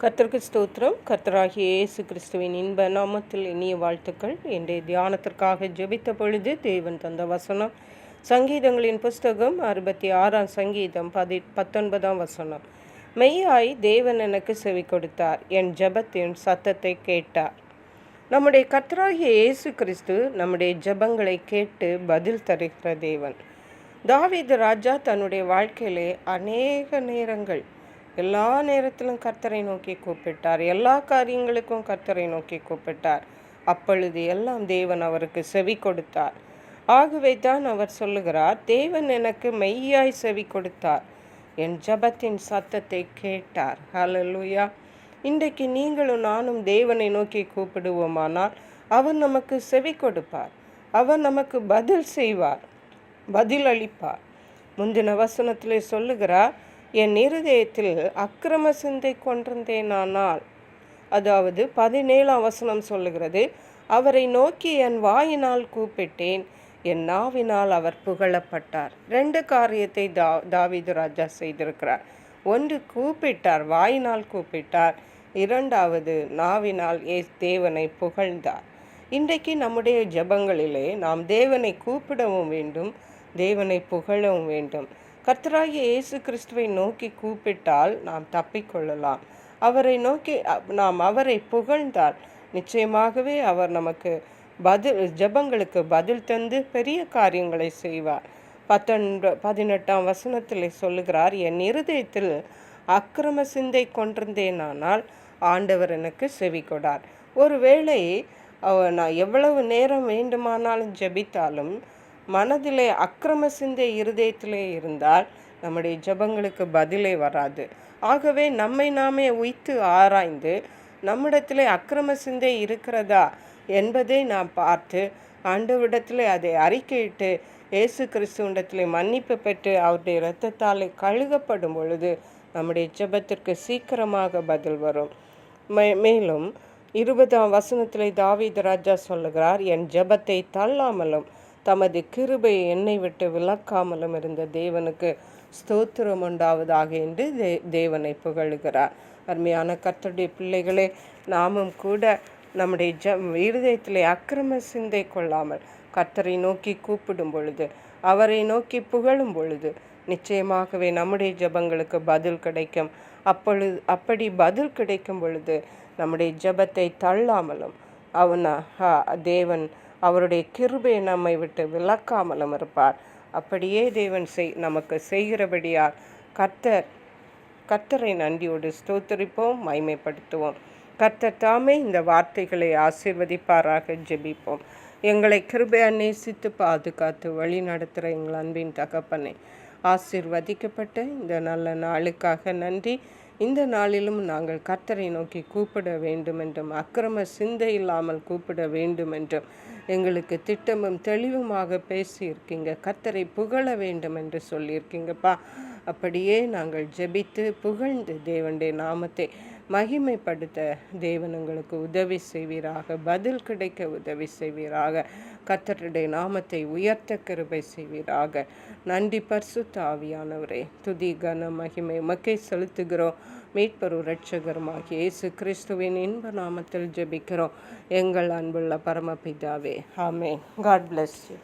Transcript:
கர்த்தருக்கு ஸ்தோத்திரம். கர்த்தராகிய இயேசு கிறிஸ்துவின் இன்ப நாமத்தில் இனிய வாழ்த்துக்கள். இன்றைய தியானத்திற்காக ஜெபித்த பொழுது தேவன் தந்த வசனம் சங்கீதங்களின் புஸ்தகம் 66 சங்கீதம் 19 மெய்யாய் தேவன் எனக்கு செவி கொடுத்தார், என் ஜெபத்தின் சத்தத்தை கேட்டார். நம்முடைய கர்த்தராகிய இயேசு கிறிஸ்து நம்முடைய ஜெபங்களை கேட்டு பதில் தருகிற தேவன். தாவீது ராஜா தன்னுடைய வாழ்க்கையிலே அநேக நேரங்கள் எல்லா நேரத்திலும் கர்த்தரை நோக்கி கூப்பிட்டார். எல்லா காரியங்களுக்கும் கர்த்தரை நோக்கி கூப்பிட்டார். அப்பொழுது எல்லாம் தேவன் அவருக்கு செவி கொடுத்தார். ஆகவே தான் அவர் சொல்லுகிறார், தேவன் எனக்கு மெய்யாய் செவி கொடுத்தார், என் ஜெபத்தின் சத்தத்தை கேட்டார். ஹல்லேலூயா. இன்றைக்கு நீங்களும் நானும் தேவனை நோக்கி கூப்பிடுவோமானால் அவர் நமக்கு செவி கொடுப்பார். அவர் நமக்கு பதில் செய்வார், பதில் அளிப்பார். முந்தின வசனத்திலே சொல்லுகிறார், என் இருதயத்தில் அக்கிரம சிந்தை கொண்டிருந்தேனானால், அதாவது 17ஆம் வசனம் சொல்லுகிறது, அவரை நோக்கி என் வாயினால் கூப்பிட்டேன், என் நாவினால் அவர் புகழப்பட்டார். 2 காரியத்தை தாவீது ராஜா செய்திருக்கிறார். ஒன்று, கூப்பிட்டார், வாயினால் கூப்பிட்டார். 2வது, நாவினால் தேவனை புகழ்ந்தார். இன்றைக்கு நம்முடைய ஜெபங்களிலே நாம் தேவனை கூப்பிடவும் வேண்டும், தேவனை புகழவும் வேண்டும். கர்த்தராகிய இயேசு கிறிஸ்துவை நோக்கி கூப்பிட்டால் நாம் தப்பிக்கொள்ளலாம். அவரை நோக்கி நாம் அவரை புகழ்ந்தால் நிச்சயமாகவே அவர் நமக்கு ஜெபங்களுக்கு பதில் தந்து பெரிய காரியங்களை செய்வார். 18ஆம் வசனத்தில் சொல்லுகிறார், என் இருதயத்தில் அக்கிரம சிந்தை கொண்டிருந்தேனானால் ஆண்டவர் எனக்கு செவி கொடார். ஒருவேளை நான் எவ்வளவு நேரம் வேண்டுமானாலும் ஜெபித்தாலும் மனதிலே அக்கிரம சிந்தை இருதயத்திலே இருந்தால் நம்முடைய ஜெபங்களுக்கு பதிலே வராது. ஆகவே நம்மை நாமே உய்த்து ஆராய்ந்து நம்மிடத்திலே அக்கிரம சிந்தை இருக்கிறதா என்பதை நாம் பார்த்து ஆண்டவரிடத்திலே அதை அறிக்கையிட்டு இயேசு கிறிஸ்துவிடத்திலே மன்னிப்பு பெற்று அவருடைய இரத்தத்தாலே கழுகப்படும் பொழுது நம்முடைய ஜெபத்திற்கு சீக்கிரமாக பதில் வரும். மேலும் 20ஆம் வசனத்திலே தாவீது ராஜா சொல்லுகிறார், என் ஜெபத்தை தள்ளாமலும் தமது கிருபையை என்னை விட்டு விலக்காமலும் இருந்த தேவனுக்கு ஸ்தோத்திரம் உண்டாவதாக என்று தேவனை புகழுகிறார். அருமையான கர்த்தருடைய பிள்ளைகளே, நாமும் கூட நம்முடைய இருதயத்திலே அக்கிரம சிந்தை கொள்ளாமல் கர்த்தரை நோக்கி கூப்பிடும் பொழுது, அவரை நோக்கி புகழும் பொழுது நிச்சயமாகவே நம்முடைய ஜெபங்களுக்கு பதில் கிடைக்கும். அப்படி பதில் கிடைக்கும் பொழுது நம்முடைய ஜெபத்தை தள்ளாமலும் தேவன் அவருடைய கிருபையை நம்மை விட்டு விலக்காமலும் இருப்பார். அப்படியே தேவன் நமக்கு செய்கிறபடியால் கர்த்தரை நன்றியோடு ஸ்தோத்திரிப்போம், மகிமைப்படுத்துவோம். கர்த்தர் தாமே இந்த வார்த்தைகளை ஆசீர்வதிப்பாராக. ஜெபிப்போம். எங்களை கிருபையாக நேசித்து பாதுகாத்து வழி நடத்துகிற எங்கள் அன்பின் தகப்பனே, ஆசீர்வதிக்கப்பட்ட இந்த நல்ல நாளுக்காக நன்றி. இந்த நாளிலும் நாங்கள் கர்த்தரை நோக்கி கூப்பிட வேண்டும் என்றும் அக்கிரம சிந்தை இல்லாமல் கூப்பிட வேண்டும் என்றும் எங்களுக்கு திட்டமும் தெளிவுமாக பேசியிருக்கீங்க. கர்த்தரை புகழ வேண்டும் என்று சொல்லியிருக்கீங்கப்பா. அப்படியே நாங்கள் ஜெபித்து புகழ்ந்து தேவனுடைய நாமத்தை மகிமைப்படுத்த தேவன் எங்களுக்கு உதவி செய்வீராக, பதில் கிடைக்க உதவி செய்வீராக, கர்த்தருடைய நாமத்தை உயர்த்த கிருபை செய்வீராக. நன்றி பரிசுத்த ஆவியானவரே, துதி கன மகிமை உமக்கே செலுத்துகிறோம். மீட்பரும் இரட்சகருமாகிய இயேசு கிறிஸ்துவின் இன்ப நாமத்தில் ஜெபிக்கிறோம் எங்கள் அன்புள்ள பரமபிதாவே. ஆமென். God bless you.